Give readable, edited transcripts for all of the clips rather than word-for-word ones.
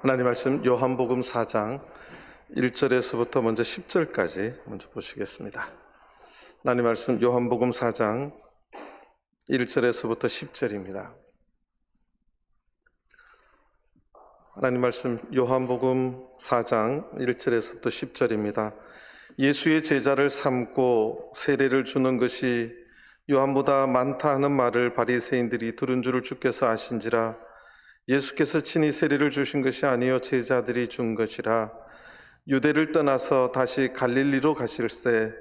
하나님 말씀 요한복음 4장 1절에서부터 먼저 10절까지 먼저 보시겠습니다. 하나님 말씀 요한복음 4장 1절에서부터 10절입니다. 하나님 말씀 요한복음 4장 1절에서부터 10절입니다. 예수의 제자를 삼고 세례를 주는 것이 요한보다 많다 하는 말을 바리새인들이 들은 줄을 주께서 아신지라. 예수께서 친히 세례를 주신 것이 아니요 제자들이 준 것이라. 유대를 떠나서 다시 갈릴리로 가실새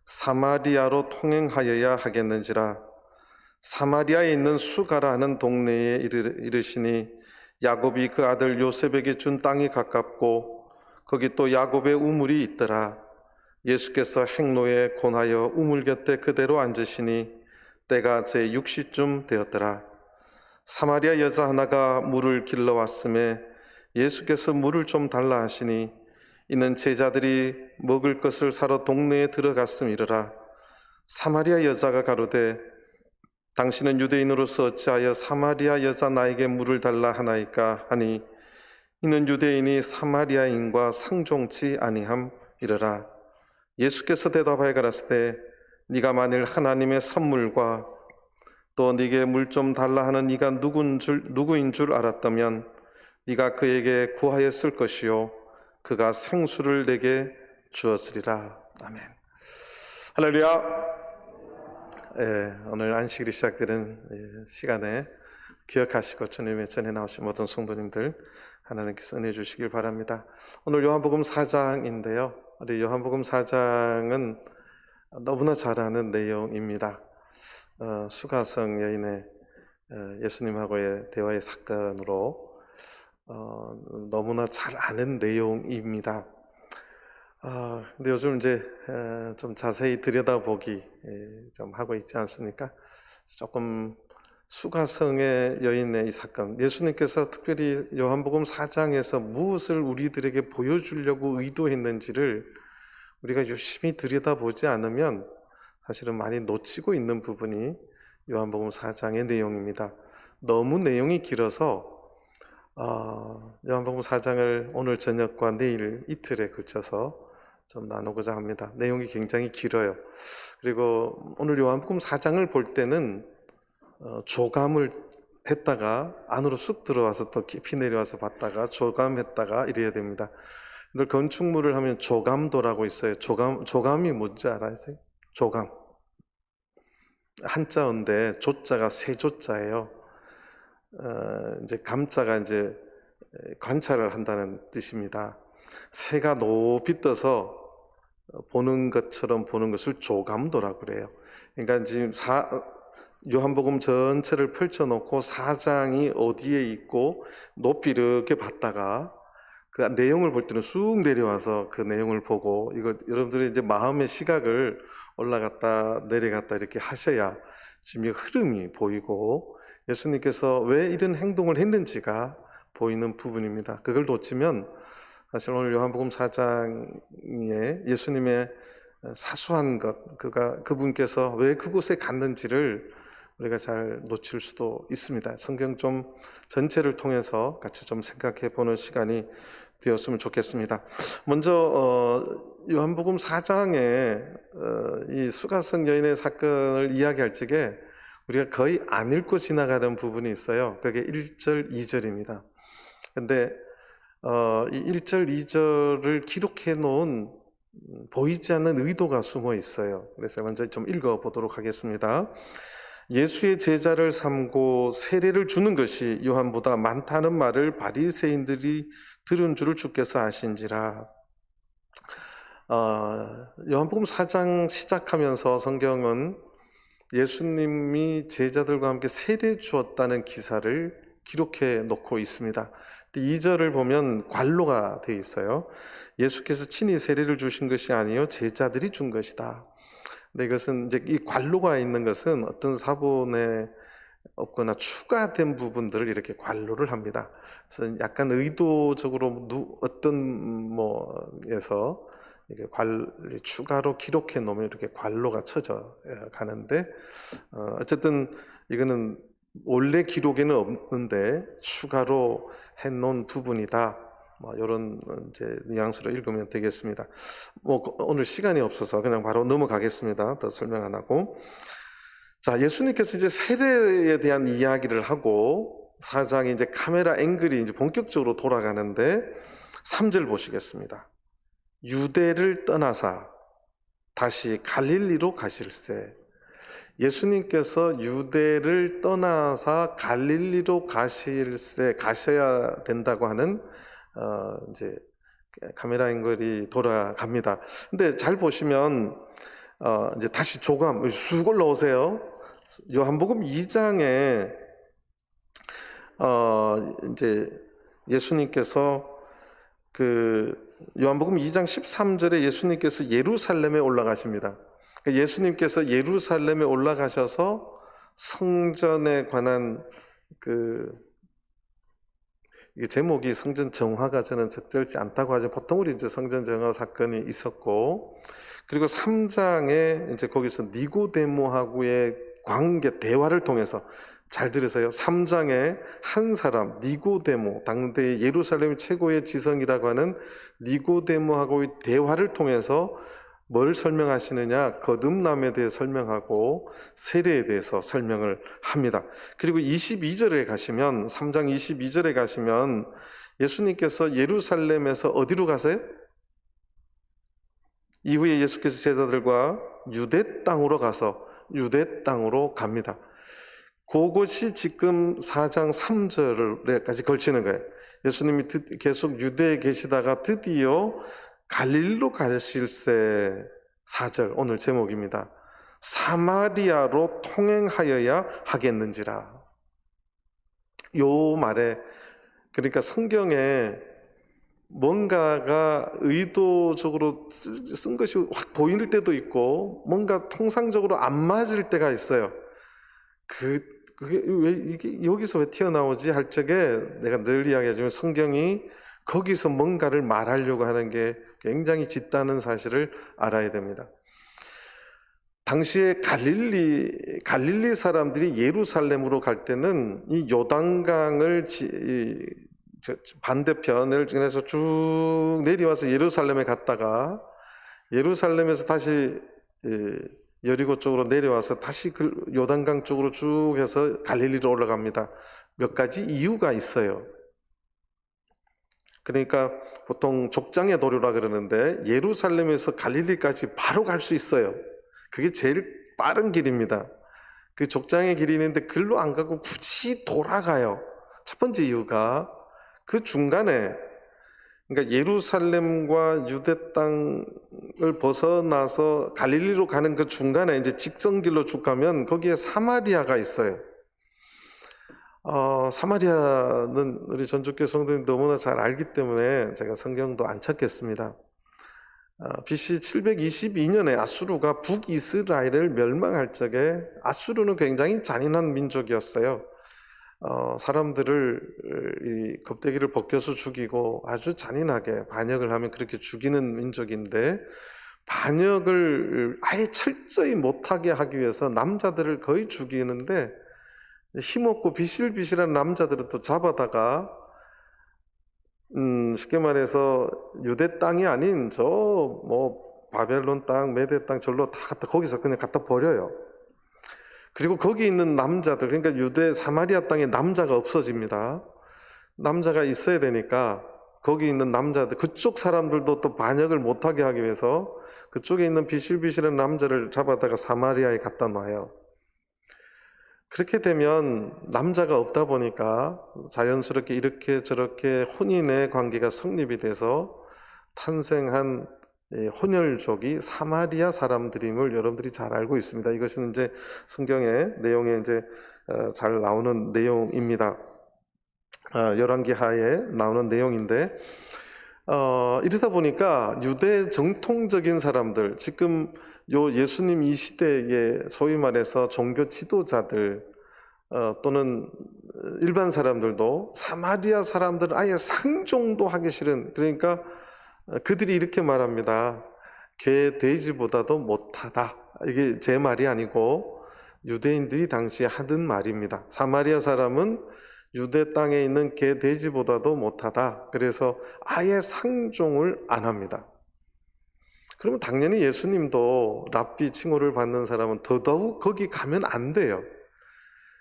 사마리아로 통행하여야 하겠는지라. 사마리아에 있는 수가라 하는 동네에 이르시니 야곱이 그 아들 요셉에게 준 땅이 가깝고 거기 또 야곱의 우물이 있더라. 예수께서 행로에 권하여 우물 곁에 그대로 앉으시니 때가 제 6시쯤 되었더라. 사마리아 여자 하나가 물을 길러 왔음에 예수께서 물을 좀 달라 하시니 이는 제자들이 먹을 것을 사러 동네에 들어갔음이러라. 사마리아 여자가 가로되 당신은 유대인으로서 어찌하여 사마리아 여자 나에게 물을 달라 하나이까 하니 이는 유대인이 사마리아인과 상종치 아니함이러라. 예수께서 대답하여 가라사대 네가 만일 하나님의 선물과 또 네게 물 좀 달라 하는 이가 누구인 줄 알았다면 네가 그에게 구하였을 것이요 그가 생수를 내게 주었으리라. 아멘. 할렐루야. 오늘 안식일이 시작되는 시간에 기억하시고 주님의 전에 나오신 모든 성도님들 하나님께서 은혜 주시길 바랍니다. 오늘 요한복음 4장인데요. 우리 요한복음 4장은 너무나 잘 아는 내용입니다. 수가성 여인의 예수님하고의 대화의 사건으로 너무나 잘 아는 내용입니다. 근데 요즘 이제 좀 자세히 들여다보기 좀 하고 있지 않습니까? 조금 수가성의 여인의 이 사건, 예수님께서 특별히 요한복음 4장에서 무엇을 우리들에게 보여주려고 의도했는지를 우리가 유심히 들여다보지 않으면 사실은 많이 놓치고 있는 부분이 요한복음 4장의 내용입니다. 너무 내용이 길어서 요한복음 4장을 오늘 저녁과 내일 이틀에 걸쳐서 좀 나누고자 합니다. 내용이 굉장히 길어요. 그리고 오늘 요한복음 4장을 볼 때는 조감을 했다가 안으로 쑥 들어와서 또 깊이 내려와서 봤다가 조감했다가 이래야 됩니다. 늘 건축물을 하면 조감도라고 있어요. 조감이 뭔지 알아요? 조감. 한자어인데 조자가 세 조자예요. 이제 감자가 이제 관찰을 한다는 뜻입니다. 새가 높이 떠서 보는 것처럼 보는 것을 조감도라고 그래요. 그러니까 지금 요한복음 전체를 펼쳐놓고 4장이 어디에 있고 높이 이렇게 봤다가 그 내용을 볼 때는 쑥 내려와서 그 내용을 보고, 이거 여러분들이 이제 마음의 시각을 올라갔다 내려갔다 이렇게 하셔야 지금 이 흐름이 보이고 예수님께서 왜 이런 행동을 했는지가 보이는 부분입니다. 그걸 놓치면 사실 오늘 요한복음 4장에 예수님의 사소한 것, 그분께서 왜 그곳에 갔는지를 우리가 잘 놓칠 수도 있습니다. 성경 좀 전체를 통해서 같이 좀 생각해 보는 시간이 되었으면 좋겠습니다. 먼저 요한복음 4장에 이 수가성 여인의 사건을 이야기할 적에 우리가 거의 안 읽고 지나가는 부분이 있어요. 그게 1절, 2절입니다. 근데 이 1절, 2절을 기록해 놓은 보이지 않는 의도가 숨어 있어요. 그래서 먼저 좀 읽어 보도록 하겠습니다. 예수의 제자를 삼고 세례를 주는 것이 요한보다 많다는 말을 바리새인들이 들은 줄을 주께서 아신지라. 요한복음 4장 시작하면서 성경은 예수님이 제자들과 함께 세례 주었다는 기사를 기록해 놓고 있습니다. 2절을 보면 관로가 되어 있어요. 예수께서 친히 세례를 주신 것이 아니요 제자들이 준 것이다. 근데 이것은 이제 이 관로가 있는 것은 어떤 사본에 없거나 추가된 부분들을 이렇게 관로를 합니다. 그래서 약간 의도적으로 어떤 뭐에서 이게 추가로 기록해 놓으면 이렇게 관로가 쳐져 가는데, 어쨌든 이거는 원래 기록에는 없는데 추가로 해놓은 부분이다. 이런 이제 뉘앙스로 읽으면 되겠습니다. 오늘 시간이 없어서 그냥 바로 넘어가겠습니다. 더 설명 안 하고. 자, 예수님께서 이제 세례에 대한 이야기를 하고 4장이 이제 카메라 앵글이 이제 본격적으로 돌아가는데 3절 보시겠습니다. 유대를 떠나사 다시 갈릴리로 가실새. 예수님께서 유대를 떠나서 갈릴리로 가셔야 된다고 하는 이제 카메라 앵글이 돌아갑니다. 근데 잘 보시면 이제 다시 조감 쑥 올라오세요. 요한복음 2장에 이제 예수님께서 요한복음 2장 13절에 예수님께서 예루살렘에 올라가십니다. 예수님께서 예루살렘에 올라가셔서 성전에 관한 이게 제목이 성전 정화가 저는 적절치 않다고 하죠. 보통 우리 이제 성전 정화 사건이 있었고, 그리고 3장에 이제 거기서 니고데모하고의 관계 대화를 통해서 잘 들으세요. 3장에 한 사람 니고데모, 당대 예루살렘 최고의 지성이라고 하는 니고데모하고의 대화를 통해서 뭘 설명하시느냐? 거듭남에 대해 설명하고 세례에 대해서 설명을 합니다. 그리고 22절에 가시면 3장 22절에 가시면 예수님께서 예루살렘에서 어디로 가세요? 이후에 예수께서 제자들과 유대 땅으로 가서 유대 땅으로 갑니다. 그것이 지금 4장 3절에까지 걸치는 거예요. 예수님이 계속 유대에 계시다가 드디어 갈릴리로 가실새 4절 오늘 제목입니다. 사마리아로 통행하여야 하겠는지라. 요 말에 그러니까 성경에 뭔가가 의도적으로 쓴 것이 확 보일 때도 있고 뭔가 통상적으로 안 맞을 때가 있어요. 그게 왜 이게 여기서 왜 튀어나오지 할 적에 내가 늘 이야기하지만 성경이 거기서 뭔가를 말하려고 하는 게 굉장히 짙다는 사실을 알아야 됩니다. 당시에 갈릴리 사람들이 예루살렘으로 갈 때는 이 요단강을 반대편을 지나서 쭉 내려와서 예루살렘에 갔다가 예루살렘에서 다시 여리고 쪽으로 내려와서 다시 요단강 쪽으로 쭉 해서 갈릴리로 올라갑니다. 몇 가지 이유가 있어요. 그러니까 보통 족장의 도로라 그러는데 예루살렘에서 갈릴리까지 바로 갈 수 있어요. 그게 제일 빠른 길입니다. 그 족장의 길이 있는데 글로 안 가고 굳이 돌아가요. 첫 번째 이유가 그 중간에 그러니까 예루살렘과 유대 땅을 벗어나서 갈릴리로 가는 그 중간에 이제 직선길로 쭉 가면 거기에 사마리아가 있어요. 사마리아는 우리 전주교 성도님 너무나 잘 알기 때문에 제가 성경도 안 찾겠습니다. BC 722년에 아수르가 북이스라엘을 멸망할 적에 아수르는 굉장히 잔인한 민족이었어요. 사람들을 이 겁대기를 벗겨서 죽이고 아주 잔인하게 반역을 하면 그렇게 죽이는 민족인데 반역을 아예 철저히 못하게 하기 위해서 남자들을 거의 죽이는데 힘없고 비실비실한 남자들은 또 잡아다가 쉽게 말해서 유대 땅이 아닌 바벨론 땅, 메대 땅 절로 다 거기서 그냥 갖다 버려요. 그리고 거기 있는 남자들, 그러니까 유대 사마리아 땅에 남자가 없어집니다. 남자가 있어야 되니까 거기 있는 남자들, 그쪽 사람들도 또 반역을 못하게 하기 위해서 그쪽에 있는 비실비실한 남자를 잡아다가 사마리아에 갖다 놔요. 그렇게 되면 남자가 없다 보니까 자연스럽게 이렇게 저렇게 혼인의 관계가 성립이 돼서 탄생한 혼혈족이 사마리아 사람들임을 여러분들이 잘 알고 있습니다. 이것은 이제 성경의 내용에 이제 잘 나오는 내용입니다. 열왕기하에 나오는 내용인데 이러다 보니까 유대 정통적인 사람들, 지금 예수님 이 시대에 소위 말해서 종교 지도자들 또는 일반 사람들도 사마리아 사람들은 아예 상종도 하기 싫은, 그러니까 그들이 이렇게 말합니다. 개 돼지보다도 못하다. 이게 제 말이 아니고 유대인들이 당시에 하던 말입니다. 사마리아 사람은 유대 땅에 있는 개, 돼지보다도 못하다. 그래서 아예 상종을 안 합니다. 그러면 당연히 예수님도 랍비 칭호를 받는 사람은 더더욱 거기 가면 안 돼요.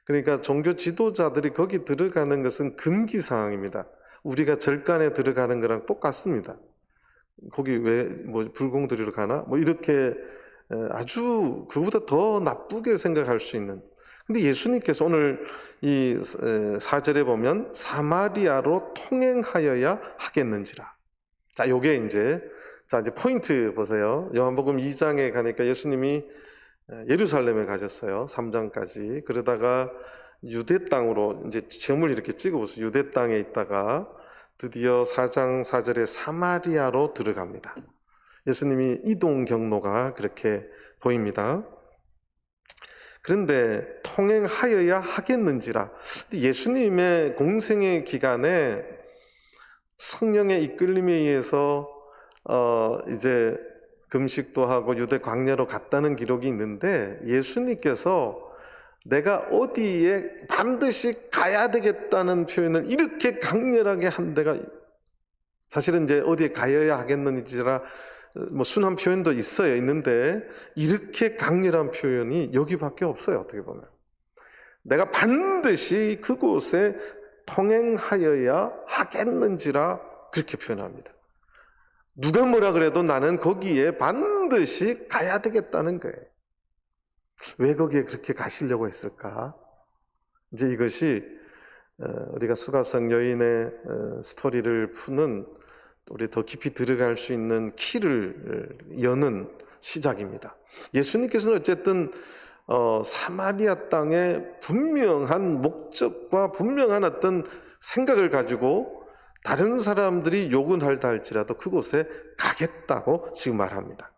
그러니까 종교 지도자들이 거기 들어가는 것은 금기 사항입니다. 우리가 절간에 들어가는 거랑 똑같습니다. 거기 왜 뭐 불공 들이러 가나? 뭐 이렇게 아주 그보다 더 나쁘게 생각할 수 있는. 근데 예수님께서 오늘 이 4절에 보면 사마리아로 통행하여야 하겠는지라. 자, 요게 이제 포인트 보세요. 요한복음 2장에 가니까 예수님이 예루살렘에 가셨어요. 3장까지. 그러다가 유대 땅으로 이제 점을 이렇게 찍어보세요. 유대 땅에 있다가 드디어 4장 4절에 사마리아로 들어갑니다. 예수님이 이동 경로가 그렇게 보입니다. 그런데 통행하여야 하겠는지라. 예수님의 공생의 기간에 성령의 이끌림에 의해서 이제 금식도 하고 유대 광야로 갔다는 기록이 있는데 예수님께서 내가 어디에 반드시 가야 되겠다는 표현을 이렇게 강렬하게 한 데가 사실은 이제 어디에 가야 하겠는지라 뭐 순한 표현도 있는데 이렇게 강렬한 표현이 여기밖에 없어요. 어떻게 보면 내가 반드시 그곳에 통행하여야 하겠는지라 그렇게 표현합니다. 누가 뭐라 그래도 나는 거기에 반드시 가야 되겠다는 거예요. 왜 거기에 그렇게 가시려고 했을까? 이제 이것이 우리가 수가성 여인의 스토리를 푸는 우리 더 깊이 들어갈 수 있는 키를 여는 시작입니다. 예수님께서는 어쨌든 사마리아 땅에 분명한 목적과 분명한 어떤 생각을 가지고 다른 사람들이 욕은 할다 할지라도 그곳에 가겠다고 지금 말합니다.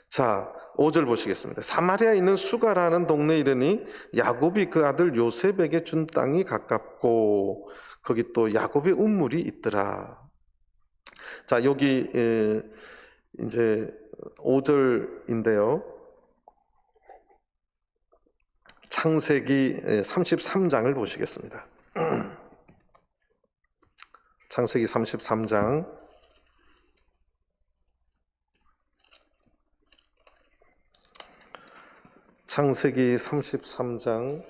자, 5절 보시겠습니다. 사마리아에 있는 수가라는 동네에 이르니 야곱이 그 아들 요셉에게 준 땅이 가깝고 거기 또 야곱의 운물이 있더라. 자, 여기 이제 5절인데요. 창세기 33장을 보시겠습니다. 창세기 33장 창세기 33장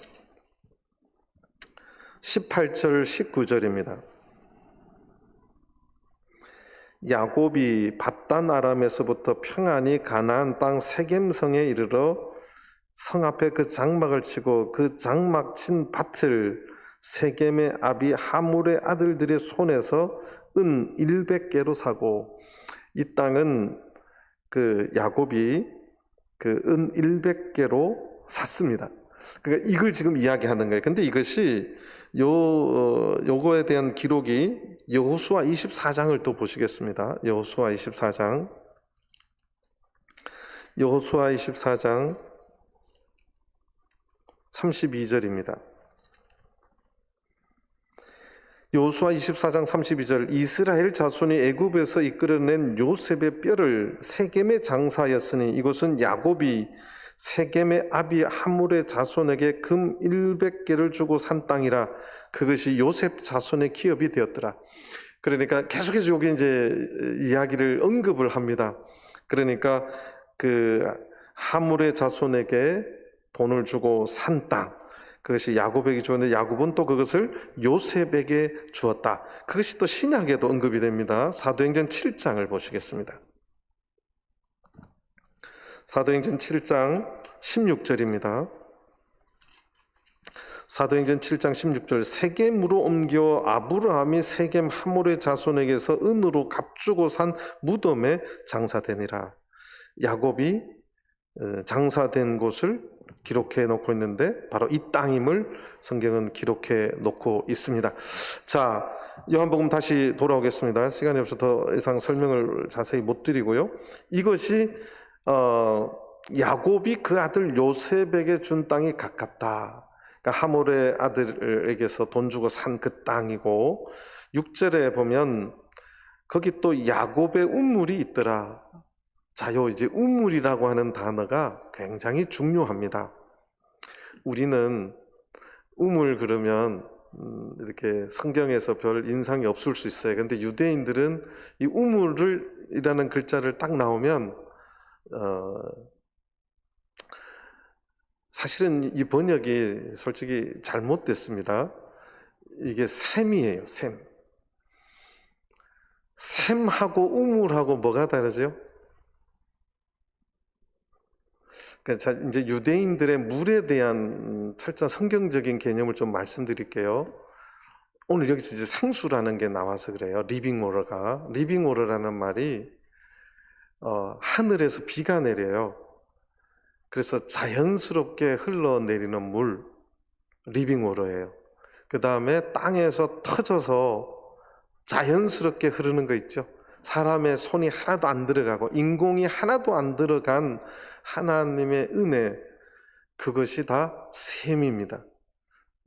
18절 19절입니다. 야곱이 밧단 아람에서부터 평안히 가나안 땅 세겜성에 이르러 성 앞에 그 장막을 치고 그 장막 친 밭을 세겜의 아비 하물의 아들들의 손에서 은 100개로 사고, 이 땅은 그 야곱이 그 은 100개로 샀습니다. 그러니까 이걸 지금 이야기하는 거예요. 근데 이것이 요거에 대한 기록이 여호수아 24장을 또 보시겠습니다. 여호수아 24장 32절입니다. 여호수아 24장 32절 이스라엘 자손이 애굽에서 이끌어낸 요셉의 뼈를 세겜에 장사하였으니 이것은 야곱이 세겜의 아비 하물의 자손에게 금 100개를 주고 산 땅이라 그것이 요셉 자손의 기업이 되었더라. 그러니까 계속해서 여기 이제 이야기를 언급을 합니다. 그러니까 그 하물의 자손에게 돈을 주고 산 땅, 그것이 야곱에게 주었는데 야곱은 또 그것을 요셉에게 주었다. 그것이 또 신약에도 언급이 됩니다. 사도행전 7장을 보시겠습니다. 사도행전 7장 16절입니다. 사도행전 7장 16절 세겜으로 옮겨 아브라함이 세겜 하몰의 자손에게서 은으로 값주고 산 무덤에 장사되니라. 야곱이 장사된 곳을 기록해 놓고 있는데 바로 이 땅임을 성경은 기록해 놓고 있습니다. 자, 요한복음 다시 돌아오겠습니다. 시간이 없어서 더 이상 설명을 자세히 못 드리고요. 이것이 야곱이 그 아들 요셉에게 준 땅이 가깝다. 그러니까 하몰의 아들에게서 돈 주고 산 그 땅이고, 6절에 보면 거기 또 야곱의 운물이 있더라. 자, 요 이제 운물이라고 하는 단어가 굉장히 중요합니다. 우리는 우물 그러면 이렇게 성경에서 별 인상이 없을 수 있어요. 근데 유대인들은 이 우물이라는 글자를 딱 나오면 사실은 이 번역이 솔직히 잘못됐습니다. 이게 샘이에요, 샘. 샘하고 우물하고 뭐가 다르죠? 그러니까 이제 유대인들의 물에 대한 철저한 성경적인 개념을 좀 말씀드릴게요. 오늘 여기서 이제 생수라는 게 나와서 그래요. 리빙 워터가. 리빙 워터라는 말이 하늘에서 비가 내려요. 그래서 자연스럽게 흘러내리는 물, 리빙 워터예요. 그 다음에 땅에서 터져서 자연스럽게 흐르는 거 있죠. 사람의 손이 하나도 안 들어가고 인공이 하나도 안 들어간 하나님의 은혜, 그것이 다 샘입니다.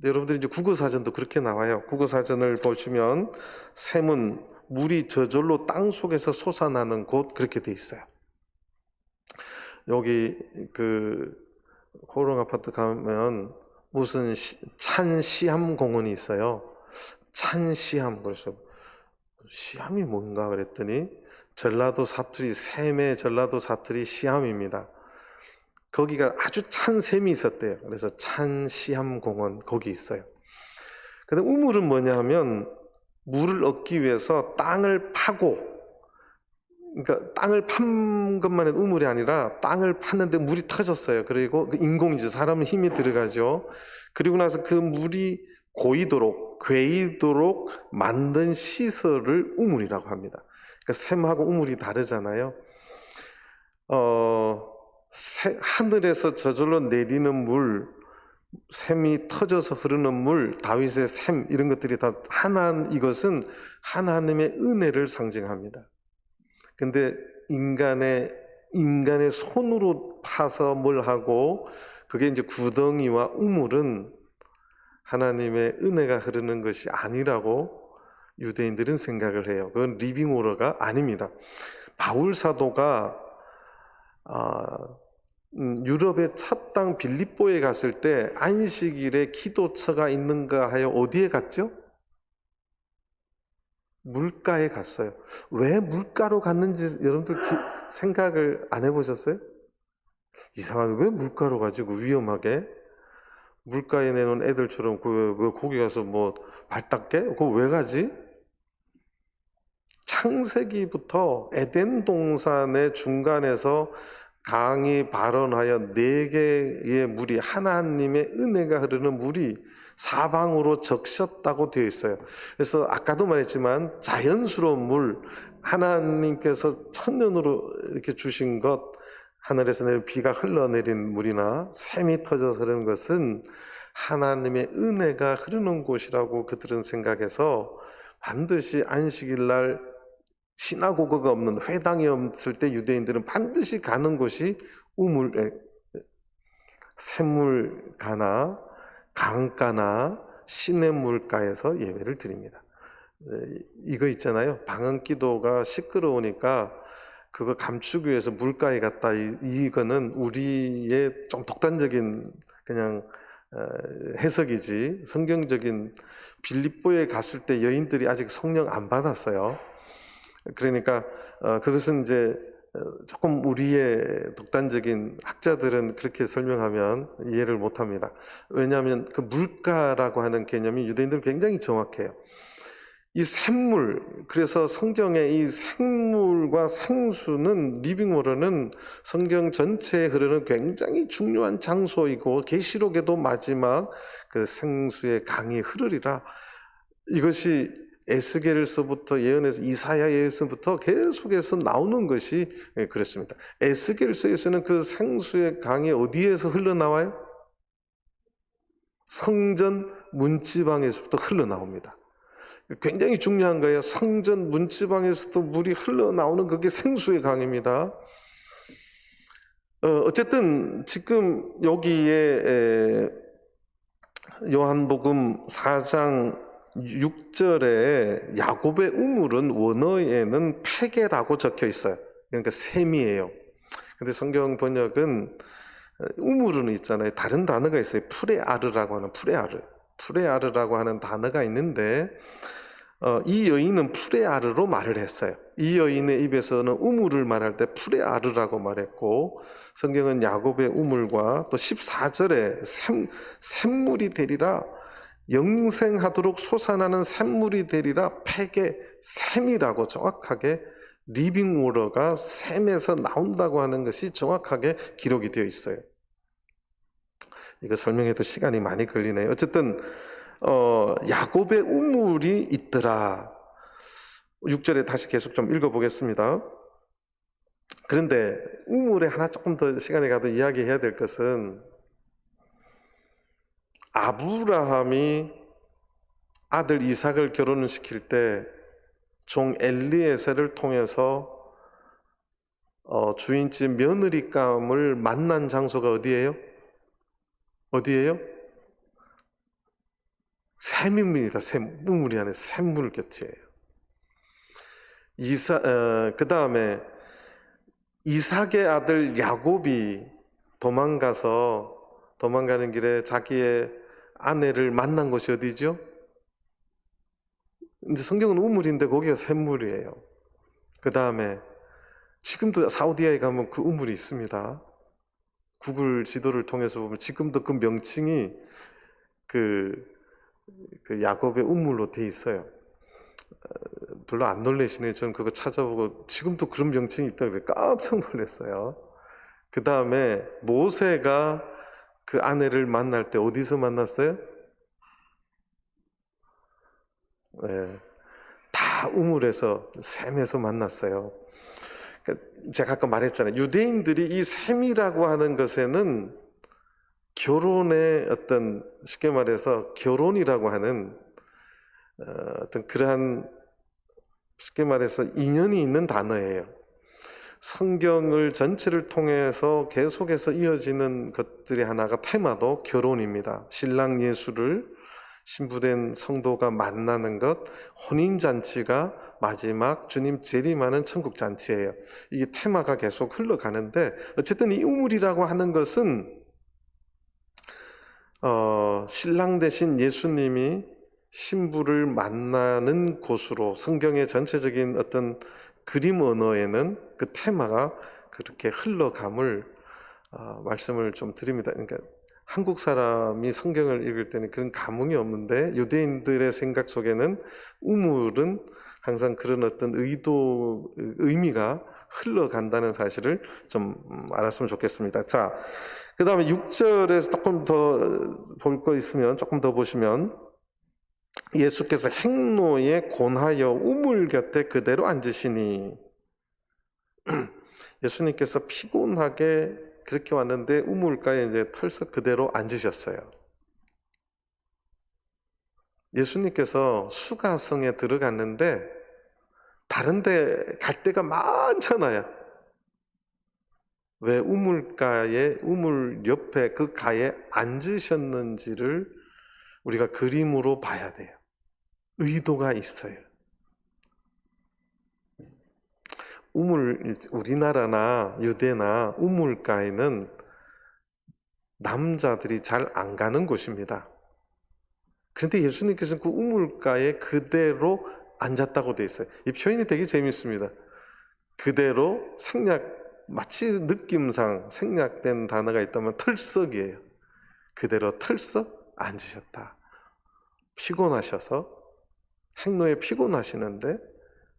여러분들이 이제 국어사전도 그렇게 나와요. 국어사전을 보시면 샘은 물이 저절로 땅 속에서 솟아나는 곳, 그렇게 돼 있어요. 여기 그 호롱 아파트 가면 무슨 찬시암 공원이 있어요. 찬시암. 그래서 시암이 뭔가 그랬더니 전라도 사투리, 샘의 전라도 사투리 시암입니다. 거기가 아주 찬 샘이 있었대요. 그래서 찬시암 공원 거기 있어요. 근데 우물은 뭐냐 하면 물을 얻기 위해서 땅을 파고, 그러니까 땅을 판 것만 해도 우물이 아니라 땅을 팠는데 물이 터졌어요. 그리고 인공이죠. 사람은 힘이 들어가죠. 그리고 나서 그 물이 괴이도록 만든 시설을 우물이라고 합니다. 그러니까 샘하고 우물이 다르잖아요. 하늘에서 저절로 내리는 물, 샘이 터져서 흐르는 물, 다윗의 샘, 이런 것들이 다 이것은 하나님의 은혜를 상징합니다. 근데 인간의 손으로 파서 뭘 하고, 그게 이제 구덩이와 우물은 하나님의 은혜가 흐르는 것이 아니라고 유대인들은 생각을 해요. 그건 리빙 워터가 아닙니다. 바울 사도가 유럽의 첫 땅 빌립보에 갔을 때 안식일에 기도처가 있는가 하여 어디에 갔죠? 물가에 갔어요. 왜 물가로 갔는지 여러분들 생각을 안 해보셨어요? 이상하게 왜 물가로 가지고 위험하게 물가에 내놓은 애들처럼 왜 거기 가서 뭐 발 닦게? 그거 왜 가지? 창세기부터 에덴 동산의 중간에서 강이 발원하여 4개의 물이, 하나님의 은혜가 흐르는 물이 사방으로 적셨다고 되어 있어요. 그래서 아까도 말했지만 자연스러운 물, 하나님께서 천년으로 이렇게 주신 것, 하늘에서 내린 비가 흘러내린 물이나 샘이 터져서 흐르는 것은 하나님의 은혜가 흐르는 곳이라고 그들은 생각해서 반드시 안식일 날 시나고그가 없는, 회당이 없을 때 유대인들은 반드시 가는 곳이 샘물가나 강가나 시냇물가에서 예배를 드립니다. 이거 있잖아요. 방언기도가 시끄러우니까 그거 감추기 위해서 물가에 갔다. 이거는 우리의 좀 독단적인 그냥 해석이지, 성경적인, 빌립보에 갔을 때 여인들이 아직 성령 안 받았어요. 그러니까 그것은 이제 조금 우리의 독단적인, 학자들은 그렇게 설명하면 이해를 못합니다. 왜냐하면 그 물가라고 하는 개념이 유대인들은 굉장히 정확해요. 이 샘물, 그래서 성경의 이 생물과 생수는, 리빙 워터는 성경 전체에 흐르는 굉장히 중요한 장소이고, 계시록에도 마지막 그 생수의 강이 흐르리라, 이것이 에스겔서부터 예언해서, 이사야 예언서부터 계속해서 나오는 것이 그렇습니다. 에스겔서에서는 그 생수의 강이 어디에서 흘러나와요? 성전 문지방에서부터 흘러나옵니다. 굉장히 중요한 거예요. 성전 문지방에서도 물이 흘러나오는 그게 생수의 강입니다. 어쨌든 지금 여기에 요한복음 4장 6절에 야곱의 우물은 원어에는 페게라고 적혀 있어요. 그러니까 샘이에요. 근데 성경 번역은 우물은 있잖아요. 다른 단어가 있어요. 프레아르라고 하는, 프레아르라고 하는 단어가 있는데 이 여인은 프레아르로 말을 했어요. 이 여인의 입에서는 우물을 말할 때 프레아르라고 말했고, 성경은 야곱의 우물과 또 14절에 샘물이 되리라, 영생하도록 솟아나는 샘물이 되리라, 팩의 샘이라고 정확하게, 리빙 워터가 샘에서 나온다고 하는 것이 정확하게 기록이 되어 있어요. 이거 설명해도 시간이 많이 걸리네요. 어쨌든 야곱의 우물이 있더라. 6절에 다시 계속 좀 읽어보겠습니다. 그런데 우물에 하나 조금 더 시간이 가도 이야기해야 될 것은, 아브라함이 아들 이삭을 결혼을 시킬 때 종 엘리에셀을 통해서 주인집 며느리감을 만난 장소가 어디예요? 어디예요? 샘입니다. 샘, 우물이 아니라 샘물 곁이에요. 그 다음에 이삭의 아들 야곱이 도망가는 길에 자기의 아내를 만난 곳이 어디죠? 이제 성경은 우물인데 거기가 샘물이에요. 그 다음에 지금도 사우디아에 가면 그 우물이 있습니다. 구글 지도를 통해서 보면 지금도 그 명칭이 그 야곱의 우물로 돼 있어요. 별로 안 놀라시네요. 저는 그거 찾아보고 지금도 그런 명칭이 있다고 깜짝 놀랐어요. 그 다음에 모세가 그 아내를 만날 때 어디서 만났어요? 네, 다 우물에서, 샘에서 만났어요. 제가 아까 말했잖아요. 유대인들이 이 샘이라고 하는 것에는 결혼의 어떤, 쉽게 말해서 결혼이라고 하는 어떤 그러한, 쉽게 말해서 인연이 있는 단어예요. 성경을 전체를 통해서 계속해서 이어지는 것들이 하나가 테마도 결혼입니다. 신랑 예수를 신부된 성도가 만나는 것, 혼인잔치가 마지막 주님 재림하는 천국잔치예요. 이게 테마가 계속 흘러가는데, 어쨌든 이 우물이라고 하는 것은 신랑 대신 예수님이 신부를 만나는 곳으로, 성경의 전체적인 어떤 그림 언어에는 그 테마가 그렇게 흘러감을 말씀을 좀 드립니다. 그러니까 한국 사람이 성경을 읽을 때는 그런 감흥이 없는데, 유대인들의 생각 속에는 우물은 항상 그런 어떤 의미가 흘러간다는 사실을 좀 알았으면 좋겠습니다. 자, 그 다음에 6절에서 조금 더 볼 거 있으면 조금 더 보시면, 예수께서 행로에 곤하여 우물 곁에 그대로 앉으시니, 예수님께서 피곤하게 그렇게 왔는데 우물가에 이제 털썩 그대로 앉으셨어요. 예수님께서 수가성에 들어갔는데 다른 데 갈 데가 많잖아요. 왜 우물가에, 우물 옆에 그 가에 앉으셨는지를 우리가 그림으로 봐야 돼요. 의도가 있어요. 우리나라나 유대나 우물가에는 남자들이 잘 안 가는 곳입니다. 그런데 예수님께서는 그 우물가에 그대로 앉았다고 돼 있어요. 이 표현이 되게 재밌습니다. 그대로 마치 느낌상 생략된 단어가 있다면 털썩이에요. 그대로 털썩 앉으셨다. 피곤하셔서, 행로에 피곤하시는데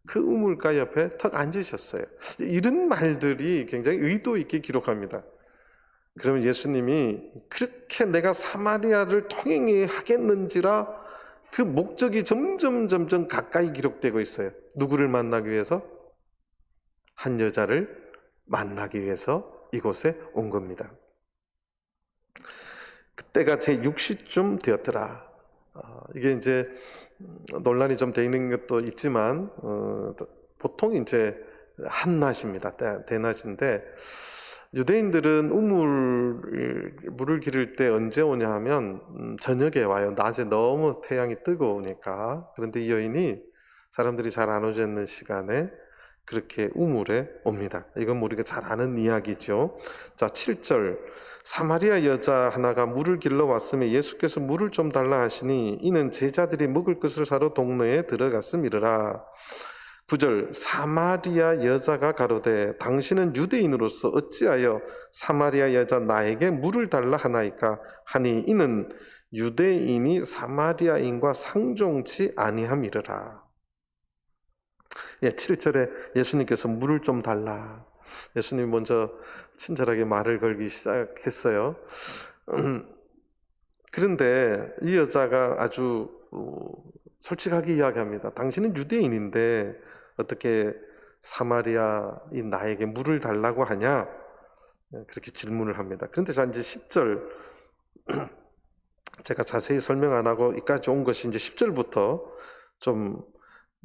그 우물가 옆에 턱 앉으셨어요. 이런 말들이 굉장히 의도 있게 기록합니다. 그러면 예수님이 그렇게 내가 사마리아를 통행하겠는지라 그 목적이 점점 가까이 기록되고 있어요. 누구를 만나기 위해서? 한 여자를 만나기 위해서 이곳에 온 겁니다. 그때가 제 6시쯤 되었더라. 이게 이제 논란이 좀 돼 있는 것도 있지만 보통 이제 한낮입니다. 대낮인데, 유대인들은 물을 기를 때 언제 오냐 하면 저녁에 와요. 낮에 너무 태양이 뜨거우니까. 그런데 이 여인이 사람들이 잘 안 오지 않는 시간에 그렇게 우물에 옵니다. 이건 우리가 잘 아는 이야기죠. 자, 7절. 사마리아 여자 하나가 물을 길러 왔으며 예수께서 물을 좀 달라 하시니 이는 제자들이 먹을 것을 사러 동네에 들어갔음이라. 9절. 사마리아 여자가 가로되 당신은 유대인으로서 어찌하여 사마리아 여자 나에게 물을 달라 하나이까 하니 이는 유대인이 사마리아인과 상종치 아니함이르라. 7절에 예수님께서 물을 좀 달라. 예수님이 먼저 친절하게 말을 걸기 시작했어요. 그런데 이 여자가 아주 솔직하게 이야기합니다. 당신은 유대인인데 어떻게 사마리아인 나에게 물을 달라고 하냐? 그렇게 질문을 합니다. 그런데 이제 10절 제가 자세히 설명 안 하고 여기까지 온 것이 이제 10절부터 좀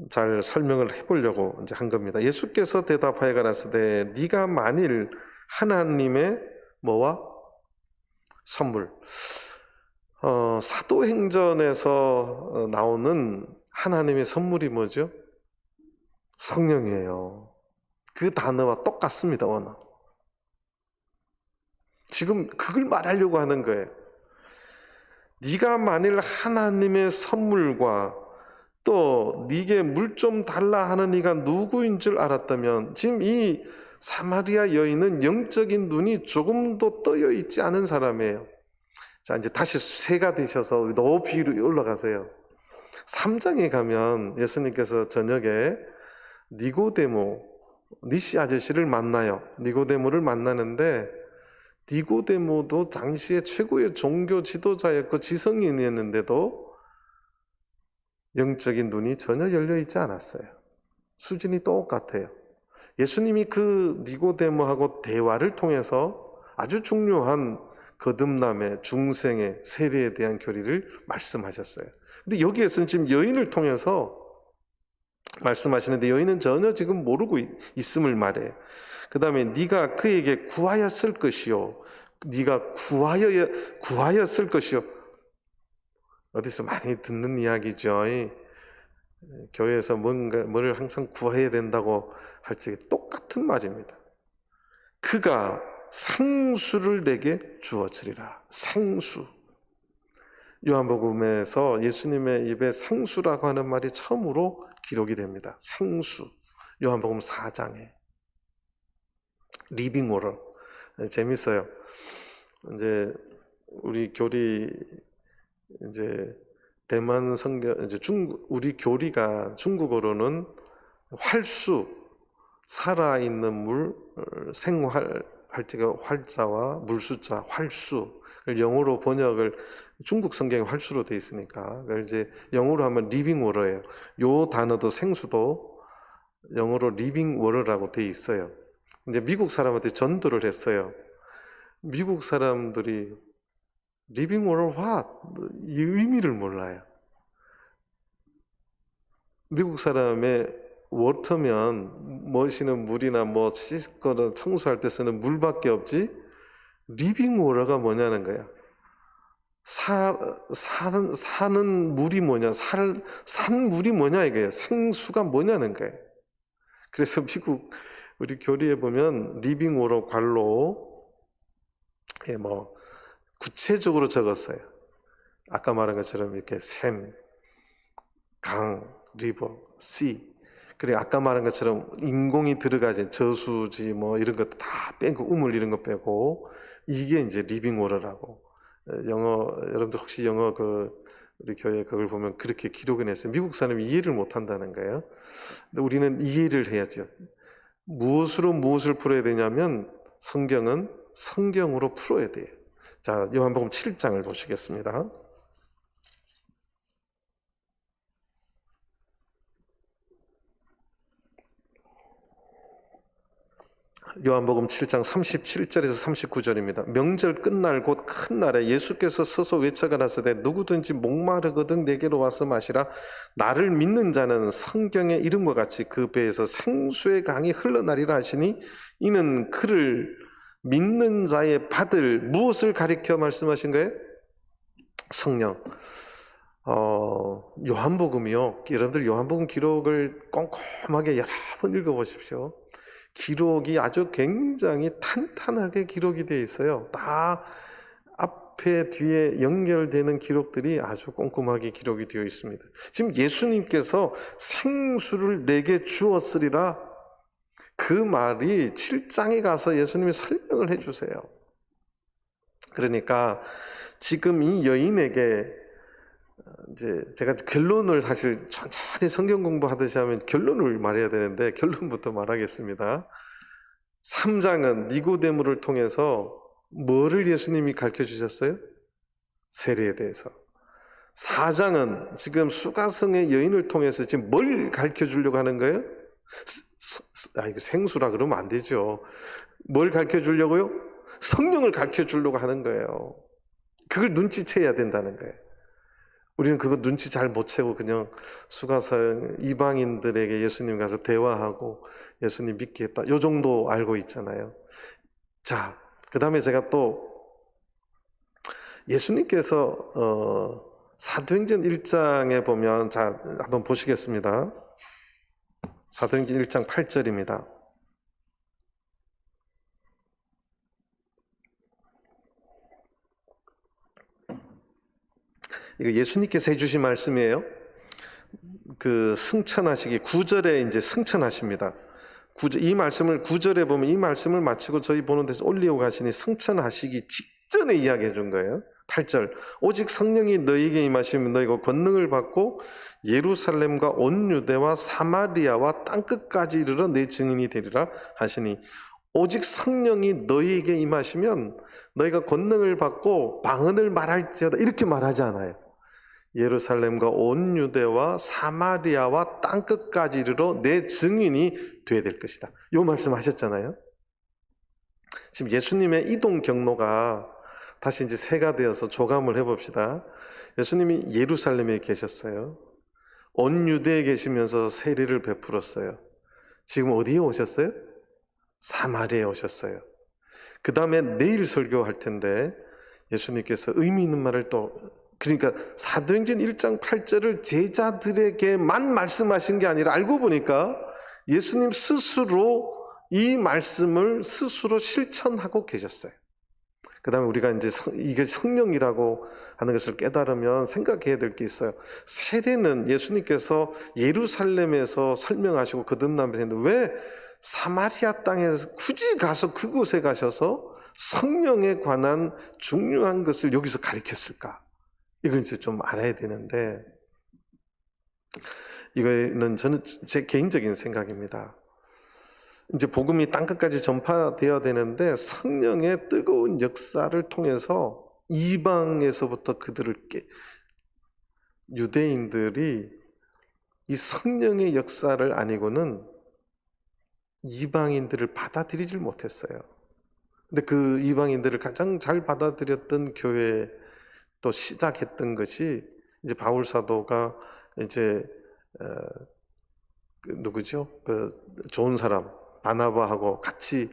잘 설명을 해보려고 이제 한 겁니다. 예수께서 대답하여 가라사대 네가 만일 하나님의 뭐와 선물, 사도행전에서 나오는 하나님의 선물이 뭐죠? 성령이에요. 그 단어와 똑같습니다. 워낙 지금 그걸 말하려고 하는 거예요. 네가 만일 하나님의 선물과 또 네게 물 좀 달라 하는 이가 누구인 줄 알았다면, 지금 이 사마리아 여인은 영적인 눈이 조금도 떠여 있지 않은 사람이에요. 자, 이제 다시 새가 되셔서 높이 위로 올라가세요. 3장에 가면 예수님께서 저녁에 니고데모, 니시 아저씨를 만나요. 니고데모를 만나는데 니고데모도 당시에 최고의 종교 지도자였고 지성인이었는데도 영적인 눈이 전혀 열려있지 않았어요. 수준이 똑같아요. 예수님이 그 니고데모하고 대화를 통해서 아주 중요한 거듭남의, 중생의, 세례에 대한 교리를 말씀하셨어요. 근데 여기에서는 지금 여인을 통해서 말씀하시는데 여인은 전혀 지금 모르고 있음을 말해요. 그 다음에 네가 그에게 구하였을 것이요. 네가 구하였을 것이요. 어디서 많이 듣는 이야기죠. 교회에서 뭐를 항상 구해야 된다고 할 적에 똑같은 말입니다. 그가 생수를 내게 주어지리라. 생수. 요한복음에서 예수님의 입에 생수라고 하는 말이 처음으로 기록이 됩니다. 생수. 요한복음 4장에. 리빙 워터. 재밌어요. 이제 우리 교리 이제 대만 성경 이제 우리 교리가 중국어로는 활수, 살아있는 물, 생활 할 때가 활자와 물수자, 활수. 영어로 번역을 중국 성경에 활수로 되어 있으니까 그걸 이제 영어로 하면 리빙 워터예요. 요 단어도 생수도 영어로 리빙 워터라고 되어 있어요. 이제 미국 사람한테 전도를 했어요. 미국 사람들이 리빙 워터 what? 이 의미를 몰라요. 미국 사람의 워터면 마시는 물이나 뭐 씻거나 청소할 때 쓰는 물밖에 없지 리빙 워터가 뭐냐는 거야. 사는 물이 뭐냐, 산 물이 뭐냐 이거예요. 생수가 뭐냐는 거예요. 그래서 미국 우리 교리에 보면 리빙 워터 괄로 뭐 구체적으로 적었어요. 아까 말한 것처럼 이렇게 샘, 강, 리버, 씨. 그리고 아까 말한 것처럼 인공이 들어가지 저수지 뭐 이런 것도 다 빼고 우물 이런 거 빼고 이게 이제 리빙 워터라고. 영어 여러분들 혹시 영어 우리 교회 그걸 보면 그렇게 기록을 했어요. 미국 사람이 이해를 못 한다는 거예요. 근데 우리는 이해를 해야죠. 무엇으로 무엇을 풀어야 되냐면 성경은 성경으로 풀어야 돼요. 자, 요한복음 7장을 보시겠습니다. 요한복음 7장 37절에서 39절입니다. 명절 끝날 곧 큰 날에 예수께서 서서 외쳐가라사대 누구든지 목마르거든 내게로 와서 마시라. 나를 믿는 자는 성경의 이름과 같이 그 배에서 생수의 강이 흘러나리라 하시니 이는 그를 믿는 자의 받을 무엇을 가리켜 말씀하신 거예요? 성령. 요한복음이요. 여러분들 요한복음 기록을 꼼꼼하게 여러 번 읽어보십시오. 기록이 아주 굉장히 탄탄하게 기록이 되어 있어요. 다 앞에 뒤에 연결되는 기록들이 아주 꼼꼼하게 기록이 되어 있습니다. 지금 예수님께서 생수를 내게 주었으리라, 그 말이 7장에 가서 예수님이 설명을 해주세요. 그러니까 지금 이 여인에게 이제 제가 결론을, 사실 천천히 성경 공부하듯이 하면 결론을 말해야 되는데 결론부터 말하겠습니다. 3장은 니고데모를 통해서 뭐를 예수님이 가르쳐 주셨어요? 세례에 대해서. 4장은 지금 수가성의 여인을 통해서 지금 뭘 가르쳐 주려고 하는 거예요? 이거 생수라 그러면 안 되죠. 뭘 가르쳐 주려고요? 성령을 가르쳐 주려고 하는 거예요. 그걸 눈치채야 된다는 거예요. 우리는 그거 눈치 잘 못 채고 그냥 수가성 이방인들에게 예수님 가서 대화하고 예수님 믿겠다, 요 정도 알고 있잖아요. 자, 그 다음에 제가 또 예수님께서 사도행전 1장에 보면, 자, 한번 보시겠습니다. 사도행전 1장 8절입니다. 이거 예수님께서 해주신 말씀이에요. 그 승천하시기, 9절에 이제 승천하십니다. 이 말씀을 9절에 보면 이 말씀을 마치고 저희 보는 데서 올리고 가시니 승천하시기 직전에 이야기해 준 거예요. 8절, 오직 성령이 너희에게 임하시면 너희가 권능을 받고 예루살렘과 온 유대와 사마리아와 땅끝까지 이르러 내 증인이 되리라 하시니, 오직 성령이 너희에게 임하시면 너희가 권능을 받고 방언을 말할지어다 이렇게 말하지 않아요. 예루살렘과 온 유대와 사마리아와 땅끝까지 이르러 내 증인이 되어야 될 것이다. 이 말씀 하셨잖아요. 지금 예수님의 이동 경로가 다시 이제 새가 되어서 조감을 해봅시다. 예수님이 예루살렘에 계셨어요. 온 유대에 계시면서 세례를 베풀었어요. 지금 어디에 오셨어요? 사마리아에 오셨어요. 그 다음에 내일 설교할 텐데 예수님께서 의미 있는 말을 또, 그러니까 사도행전 1장 8절을 제자들에게만 말씀하신 게 아니라 알고 보니까 예수님 스스로 이 말씀을 스스로 실천하고 계셨어요. 그 다음에 우리가 이제 이게 성령이라고 하는 것을 깨달으면 생각해야 될 게 있어요. 세례는 예수님께서 예루살렘에서 설명하시고 거듭남에서 했는데 왜 사마리아 땅에서 굳이 가서 그곳에 가셔서 성령에 관한 중요한 것을 여기서 가르쳤을까? 이걸 이제 좀 알아야 되는데, 이거는 저는 제 개인적인 생각입니다. 이제 복음이 땅끝까지 전파되어야 되는데 성령의 뜨거운 역사를 통해서 이방에서부터 유대인들이 이 성령의 역사를 아니고는 이방인들을 받아들이질 못했어요. 근데 그 이방인들을 가장 잘 받아들였던 교회 또 시작했던 것이 이제 바울 사도가 이제 누구죠? 그 좋은 사람 바나바하고 같이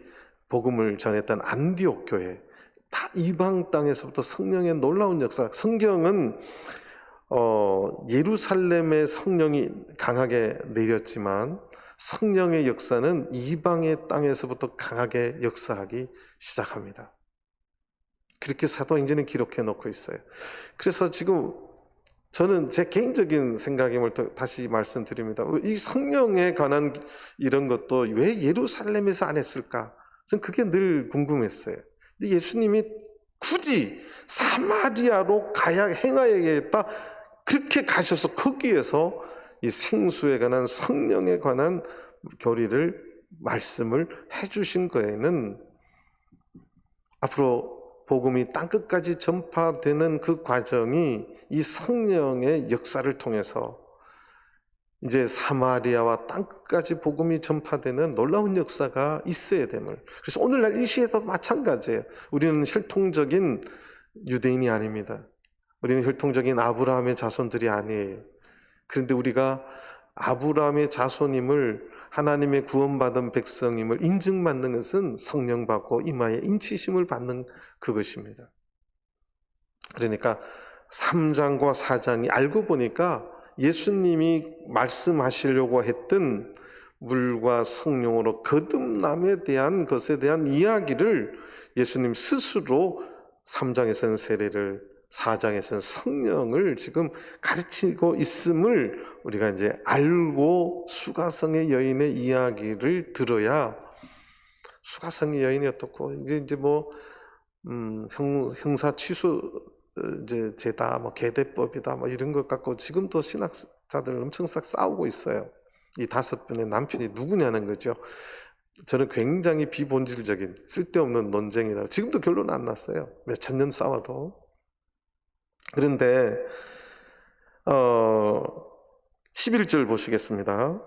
복음을 전했던 안디옥 교회, 다 이방 땅에서부터 성령의 놀라운 역사. 성경은 예루살렘의 성령이 강하게 내렸지만 성령의 역사는 이방의 땅에서부터 강하게 역사하기 시작합니다. 그렇게 사도행전에 기록해 놓고 있어요. 그래서 지금 저는 제 개인적인 생각임을 다시 말씀드립니다. 이 성령에 관한 이런 것도 왜 예루살렘에서 안 했을까? 저는 그게 늘 궁금했어요. 근데 예수님이 굳이 사마리아로 가야 행하야겠다, 그렇게 가셔서 거기에서 이 생수에 관한, 성령에 관한 교리를, 말씀을 해주신 거에는 앞으로 복음이 땅끝까지 전파되는 그 과정이 이 성령의 역사를 통해서 이제 사마리아와 땅끝까지 복음이 전파되는 놀라운 역사가 있어야 됨을. 그래서 오늘날 이 시대도 마찬가지예요. 우리는 혈통적인 유대인이 아닙니다. 우리는 혈통적인 아브라함의 자손들이 아니에요. 그런데 우리가 아브라함의 자손임을, 하나님의 구원받은 백성임을 인증받는 것은 성령 받고 이마에 인치심을 받는 그것입니다. 그러니까 3장과 4장이 알고 보니까 예수님이 말씀하시려고 했던 물과 성령으로 거듭남에 대한 것에 대한 이야기를 예수님 스스로 3장에서는 세례를, 4장에서는 성령을 지금 가르치고 있음을 우리가 이제 알고 수가성의 여인의 이야기를 들어야, 수가성의 여인이 어떻고 이제 뭐 형사 취소 이제 죄다 뭐 계대법이다 뭐 이런 것 갖고 지금도 신학자들 엄청 싹 싸우고 있어요. 이 5분의 남편이 누구냐는 거죠. 저는 굉장히 비본질적인 쓸데없는 논쟁이라고, 지금도 결론 안 났어요. 몇 천 년 싸워도. 그런데 11절 보시겠습니다.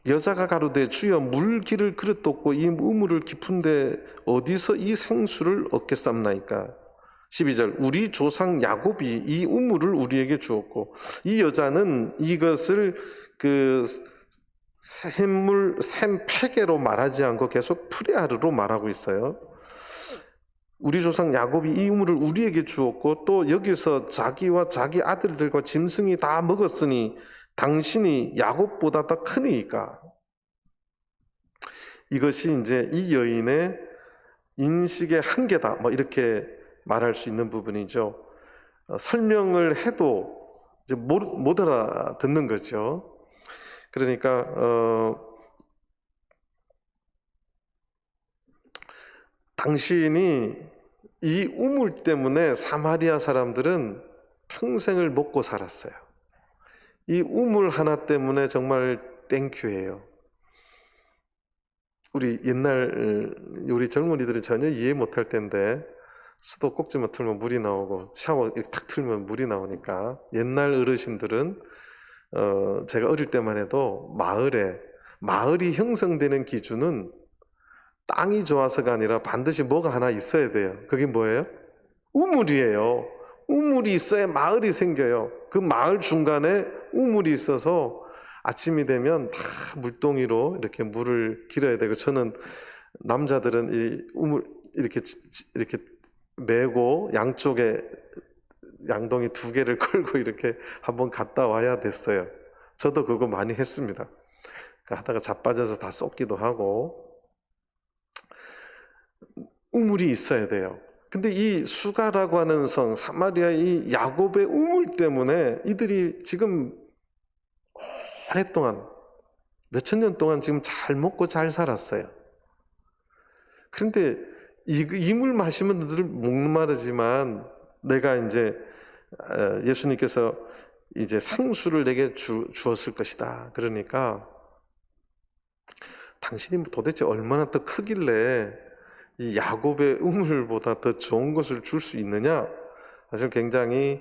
여자가 가로되 주여 물기를 그릇 뒀고 이 우물을 깊은데 어디서 이 생수를 얻겠삼나이까. 12절 우리 조상 야곱이 이 우물을 우리에게 주었고, 이 여자는 이것을 그 샘팩에로 말하지 않고 계속 프레아르로 말하고 있어요. 우리 조상 야곱이 이 우물을 우리에게 주었고 또 여기서 자기와 자기 아들들과 짐승이 다 먹었으니 당신이 야곱보다 더 크니까. 이것이 이제 이 여인의 인식의 한계다, 뭐 이렇게 말할 수 있는 부분이죠. 설명을 해도 이제 못 알아듣는 거죠. 그러니까 당신이 이 우물 때문에 사마리아 사람들은 평생을 먹고 살았어요. 이 우물 하나 때문에 정말 땡큐예요. 우리 옛날 우리 젊은이들은 전혀 이해 못할 텐데, 수도 꼭지만 틀면 물이 나오고 샤워 이렇게 탁 틀면 물이 나오니까, 옛날 어르신들은 제가 어릴 때만 해도 마을이 형성되는 기준은 땅이 좋아서가 아니라 반드시 뭐가 하나 있어야 돼요. 그게 뭐예요? 우물이에요. 우물이 있어야 마을이 생겨요. 그 마을 중간에 우물이 있어서 아침이 되면 다 물동이로 이렇게 물을 길어야 되고, 저는 남자들은 이 우물 이렇게 메고 양쪽에 양동이 2개를 걸고 이렇게 한번 갔다 와야 됐어요. 저도 그거 많이 했습니다. 하다가 자빠져서 다 쏟기도 하고. 우물이 있어야 돼요. 근데 이 수가라고 하는 성, 사마리아의 이 야곱의 우물 때문에 이들이 지금 오랫동안, 몇천 년 동안 지금 잘 먹고 잘 살았어요. 그런데 이 물 마시면 늘 목마르지만, 내가 이제 예수님께서 이제 생수를 내게 주었을 것이다. 그러니까 당신이 도대체 얼마나 더 크길래 이 야곱의 우물보다 더 좋은 것을 줄 수 있느냐? 사실 굉장히,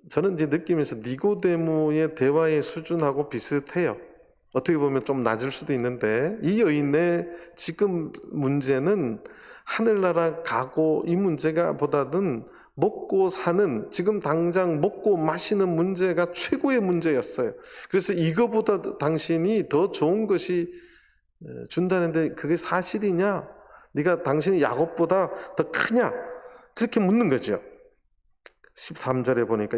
저는 이제 느끼면서 니고데모의 대화의 수준하고 비슷해요. 어떻게 보면 좀 낮을 수도 있는데, 이 여인의 지금 문제는 하늘나라 가고 이 문제가 보다는 먹고 사는, 지금 당장 먹고 마시는 문제가 최고의 문제였어요. 그래서 이거보다 당신이 더 좋은 것이 준다는데 그게 사실이냐? 당신이 야곱보다 더 크냐? 그렇게 묻는 거죠. 13절에 보니까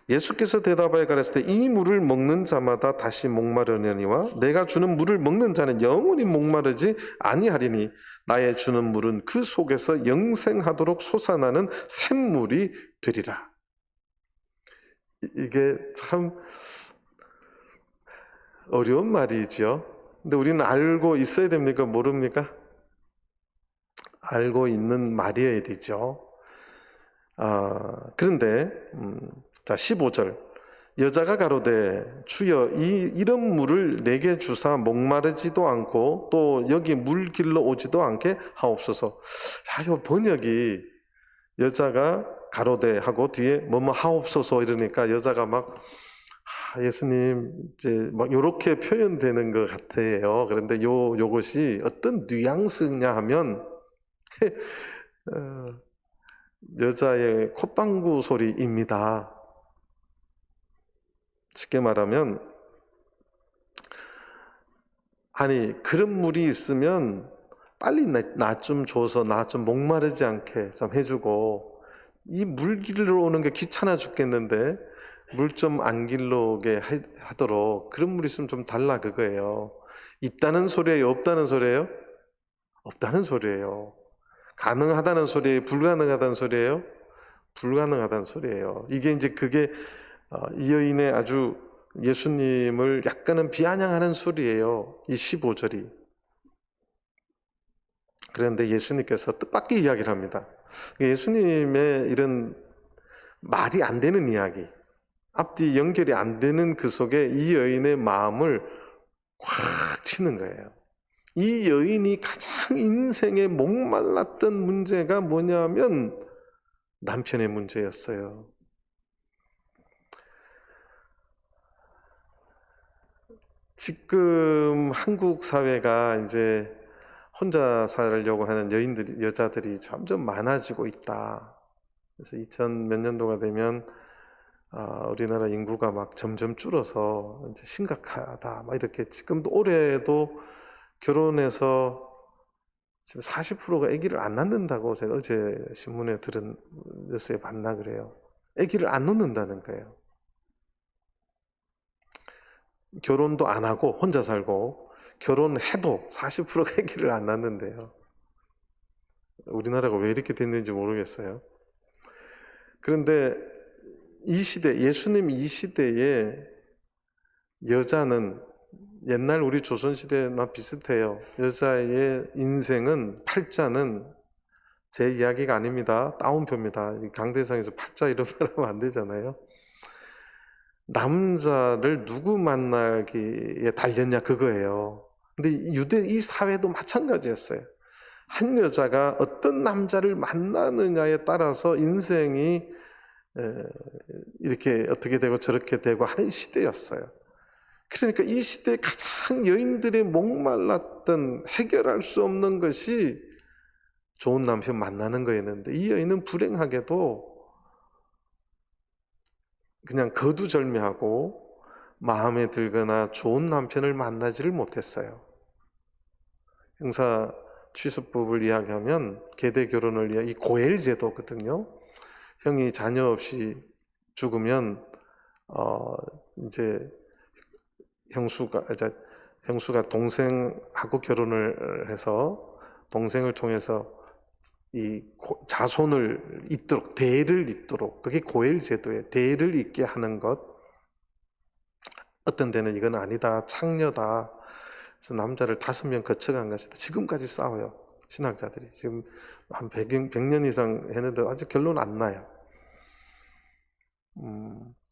예수께서 대답하여 가라사대 이 물을 먹는 자마다 다시 목마르려니와 내가 주는 물을 먹는 자는 영원히 목마르지 아니하리니 나의 주는 물은 그 속에서 영생하도록 솟아나는 샘물이 되리라. 이게 참 어려운 말이죠. 근데 우리는 알고 있어야 됩니까? 모릅니까? 알고 있는 말이어야 되죠. 그런데 자 15절 여자가 가로되 주여 이런 물을 내게 주사 목마르지도 않고 또 여기 물 길러 오지도 않게 하옵소서. 이 번역이 여자가 가로되 하고 뒤에 뭐뭐 하옵소서 이러니까 여자가 막 예수님 이제 막 요렇게 표현되는 것 같아요. 그런데 요것이 어떤 뉘앙스냐 하면 여자의 콧방구 소리입니다. 쉽게 말하면, 아니 그런 물이 있으면 빨리 나 좀 줘서 나 좀 목마르지 않게 좀 해주고, 이 물 길러 오는 게 귀찮아 죽겠는데 물 좀 안 길러오게 하도록 그런 물 있으면 좀 달라 그거예요. 있다는 소리예요? 없다는 소리예요? 없다는 소리예요. 가능하다는 소리예요? 불가능하다는 소리예요? 불가능하다는 소리예요. 이게 이제 그게 이 여인의 아주 예수님을 약간은 비아냥하는 소리예요. 이 15절이. 그런데 예수님께서 뜻밖의 이야기를 합니다. 예수님의 이런 말이 안 되는 이야기, 앞뒤 연결이 안 되는 그 속에 이 여인의 마음을 확 치는 거예요. 이 여인이 가장 인생에 목말랐던 문제가 뭐냐면 남편의 문제였어요. 지금 한국 사회가 이제 혼자 살려고 하는 여자들이 점점 많아지고 있다. 그래서 2000 몇 년도가 되면 우리나라 인구가 막 점점 줄어서 이제 심각하다. 막 이렇게 지금도 올해도 결혼해서 지금 40%가 아기를 안 낳는다고 제가 어제 신문에 들은 뉴스에 봤나 그래요. 아기를 안 낳는다는 거예요. 결혼도 안 하고 혼자 살고 결혼해도 40%가 아기를 안 낳는데요. 우리나라가 왜 이렇게 됐는지 모르겠어요. 그런데 이 시대, 예수님 이 시대에 여자는 옛날 우리 조선시대나 비슷해요. 여자의 인생은, 팔자는 제 이야기가 아닙니다. 따옴표입니다. 강대상에서 팔자 이런 말 하면 안 되잖아요. 남자를 누구 만나기에 달렸냐 그거예요. 근데 이 사회도 마찬가지였어요. 한 여자가 어떤 남자를 만나느냐에 따라서 인생이 이렇게 어떻게 되고 저렇게 되고 하는 시대였어요. 그러니까 이 시대에 가장 여인들의 목말랐던 해결할 수 없는 것이 좋은 남편 만나는 거였는데 이 여인은 불행하게도 그냥 거두절미하고 마음에 들거나 좋은 남편을 만나지를 못했어요. 형사 취소법을 이야기하면 계대 결혼을 위한 이 고엘 제도거든요. 형이 자녀 없이 죽으면 이제 형수가 동생하고 결혼을 해서 동생을 통해서 이 자손을 잇도록, 대를 잇도록, 그게 고엘 제도에 대를 잇게 하는 것. 어떤 데는 이건 아니다, 창녀다. 그래서 남자를 5명 거쳐간 것이다. 지금까지 싸워요, 신학자들이. 지금 한 100년 이상 했는데 아직 결론 안 나요.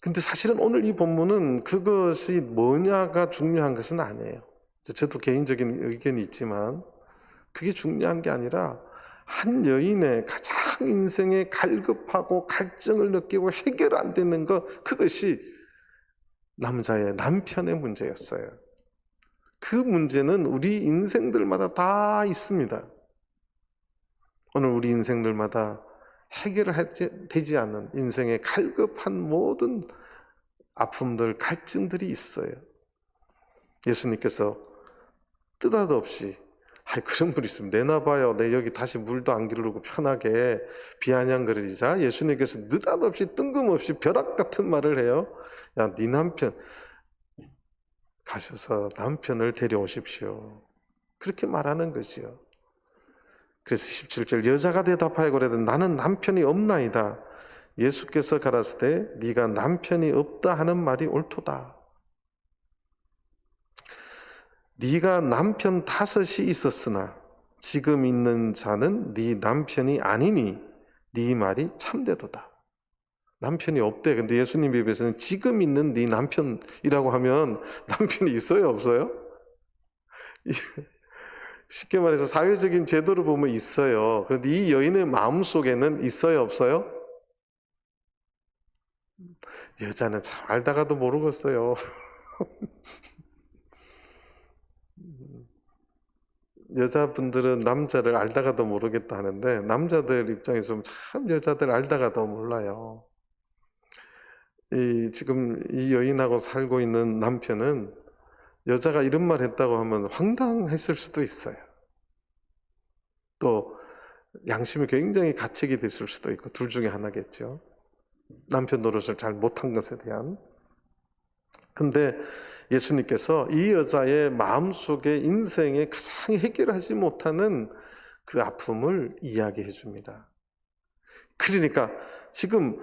근데 사실은 오늘 이 본문은 그것이 뭐냐가 중요한 것은 아니에요. 저도 개인적인 의견이 있지만 그게 중요한 게 아니라 한 여인의 가장 인생에 갈급하고 갈증을 느끼고 해결 안 되는 것, 그것이 남편의 문제였어요. 그 문제는 우리 인생들마다 다 있습니다. 오늘 우리 인생들마다 해결되지 않는 인생의 갈급한 모든 아픔들, 갈증들이 있어요. 예수님께서 뜻하듯없이 그런 분 있으면 내놔봐요. 내 여기 다시 물도 안 기르고 편하게 비아냥거리자. 예수님께서 느닷없이 뜬금없이 벼락 같은 말을 해요. 야, 네 남편 가셔서 남편을 데려오십시오. 그렇게 말하는 거지요. 그래서 17절 여자가 대답하여 그래도 나는 남편이 없나이다. 예수께서 가라사대 네가 남편이 없다 하는 말이 옳도다. 네가 남편 5이 있었으나 지금 있는 자는 네 남편이 아니니 네 말이 참되도다. 남편이 없대. 근데 예수님 입에서는 지금 있는 네 남편이라고 하면 남편이 있어요, 없어요? 쉽게 말해서 사회적인 제도를 보면 있어요. 그런데 이 여인의 마음속에는 있어요, 없어요? 여자는 참 알다가도 모르겠어요. 여자분들은 남자를 알다가도 모르겠다 하는데 남자들 입장에서 참 여자들 알다가도 몰라요. 지금 이 여인하고 살고 있는 남편은 여자가 이런 말 했다고 하면 황당했을 수도 있어요. 또 양심이 굉장히 가책이 됐을 수도 있고 둘 중에 하나겠죠. 남편 노릇을 잘 못한 것에 대한. 근데 예수님께서 이 여자의 마음속에 인생에 가장 해결하지 못하는 그 아픔을 이야기해 줍니다. 그러니까 지금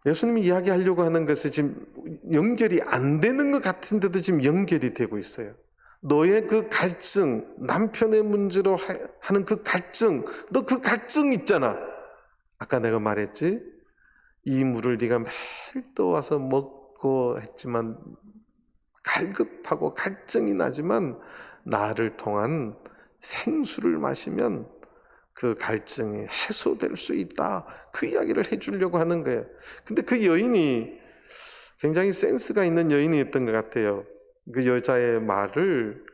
예수님이 이야기하려고 하는 것이 지금 연결이 안 되는 것 같은데도 지금 연결이 되고 있어요. 너의 그 갈증, 남편의 문제로 하는 그 갈증, 너 그 갈증 있잖아. 아까 내가 말했지? 이 물을 네가 매일 떠와서 먹고 했지만 갈급하고 갈증이 나지만 나를 통한 생수를 마시면 그 갈증이 해소될 수 있다. 그 이야기를 해주려고 하는 거예요. 근데 그 여인이 굉장히 센스가 있는 여인이었던 것 같아요. 그 여자의 말을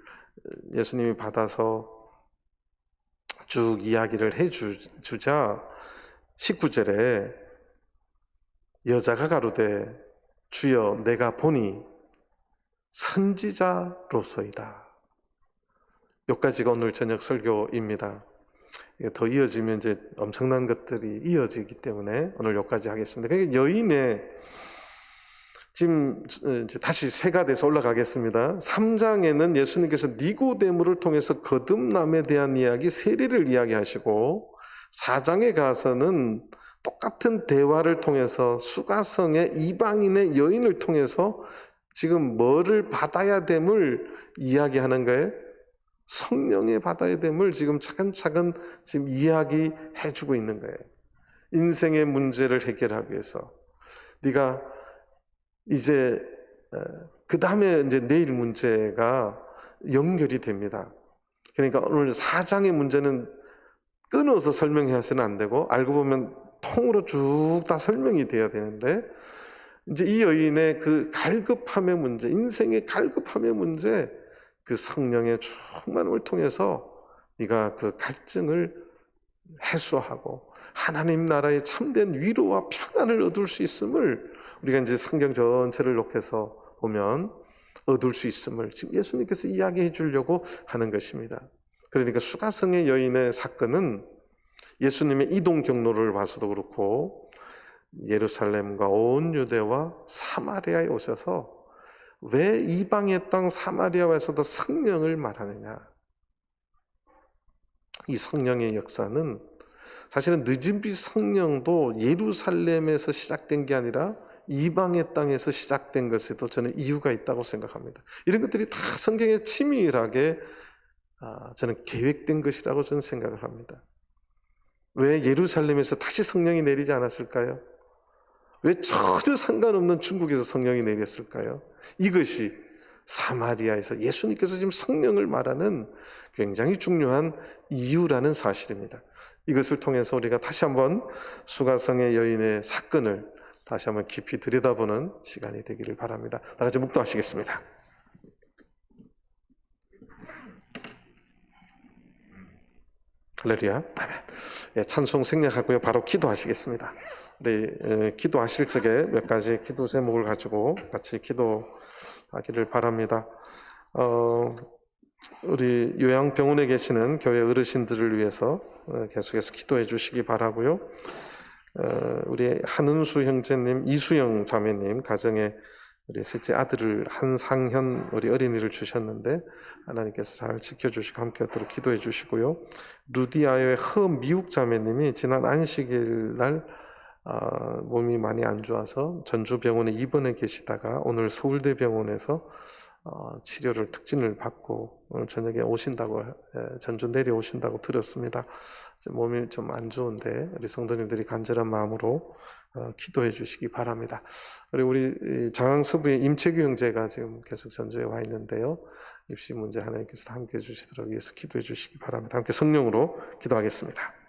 예수님이 받아서 쭉 이야기를 해주자 19절에 여자가 가로되 주여 내가 보니 선지자로소이다. 여기까지가 오늘 저녁 설교입니다. 더 이어지면 이제 엄청난 것들이 이어지기 때문에 오늘 여기까지 하겠습니다. 그러니까 여인의 지금 이제 다시 쇠가 돼서 올라가겠습니다. 3장에는 예수님께서 니고데모를 통해서 거듭남에 대한 이야기, 세례를 이야기하시고 4장에 가서는 똑같은 대화를 통해서 수가성의 이방인의 여인을 통해서 지금 뭐를 받아야 됨을 이야기하는 거예요. 성령의 받아야 됨을 지금 차근차근 지금 이야기해 주고 있는 거예요. 인생의 문제를 해결하기 위해서 네가 이제 그 다음에 이제 내일 문제가 연결이 됩니다. 그러니까 오늘 4장의 문제는 끊어서 설명해서는 안 되고 알고 보면 통으로 쭉 다 설명이 돼야 되는데 이제 이 여인의 그 갈급함의 문제, 인생의 갈급함의 문제, 그 성령의 충만함을 통해서 네가 그 갈증을 해소하고 하나님 나라의 참된 위로와 평안을 얻을 수 있음을 우리가 이제 성경 전체를 놓고서 보면 얻을 수 있음을 지금 예수님께서 이야기해 주려고 하는 것입니다. 그러니까 수가성의 여인의 사건은 예수님의 이동 경로를 봐서도 그렇고 예루살렘과 온 유대와 사마리아에 오셔서 왜 이방의 땅 사마리아에서도 성령을 말하느냐? 이 성령의 역사는 사실은 늦은 빛 성령도 예루살렘에서 시작된 게 아니라 이방의 땅에서 시작된 것에도 저는 이유가 있다고 생각합니다. 이런 것들이 다 성경에 치밀하게 저는 계획된 것이라고 저는 생각을 합니다. 왜 예루살렘에서 다시 성령이 내리지 않았을까요? 왜 전혀 상관없는 중국에서 성령이 내렸을까요? 이것이 사마리아에서 예수님께서 지금 성령을 말하는 굉장히 중요한 이유라는 사실입니다. 이것을 통해서 우리가 다시 한번 수가성의 여인의 사건을 다시 한번 깊이 들여다보는 시간이 되기를 바랍니다. 다 같이 묵도하시겠습니다. 할렐루야. 아멘. 찬송 생략하고요. 바로 기도하시겠습니다. 우리 기도하실 적에 몇 가지 기도 제목을 가지고 같이 기도하기를 바랍니다. 우리 요양병원에 계시는 교회 어르신들을 위해서 계속해서 기도해 주시기 바라고요. 우리 한은수 형제님, 이수영 자매님 가정에 우리 셋째 아들을 한상현 우리 어린이를 주셨는데 하나님께서 잘 지켜주시고 함께하도록 기도해 주시고요. 루디아의 허미욱 자매님이 지난 안식일 날 몸이 많이 안 좋아서 전주병원에 입원해 계시다가 오늘 서울대병원에서 치료를 특진을 받고 오늘 저녁에 오신다고 전주 내려오신다고 들었습니다. 몸이 좀 안 좋은데 우리 성도님들이 간절한 마음으로 기도해 주시기 바랍니다. 그리고 우리 장항서부의 임채규 형제가 지금 계속 전주에 와 있는데요. 입시 문제 하나님께서 함께 해 주시도록 위해서 기도해 주시기 바랍니다. 함께 성령으로 기도하겠습니다.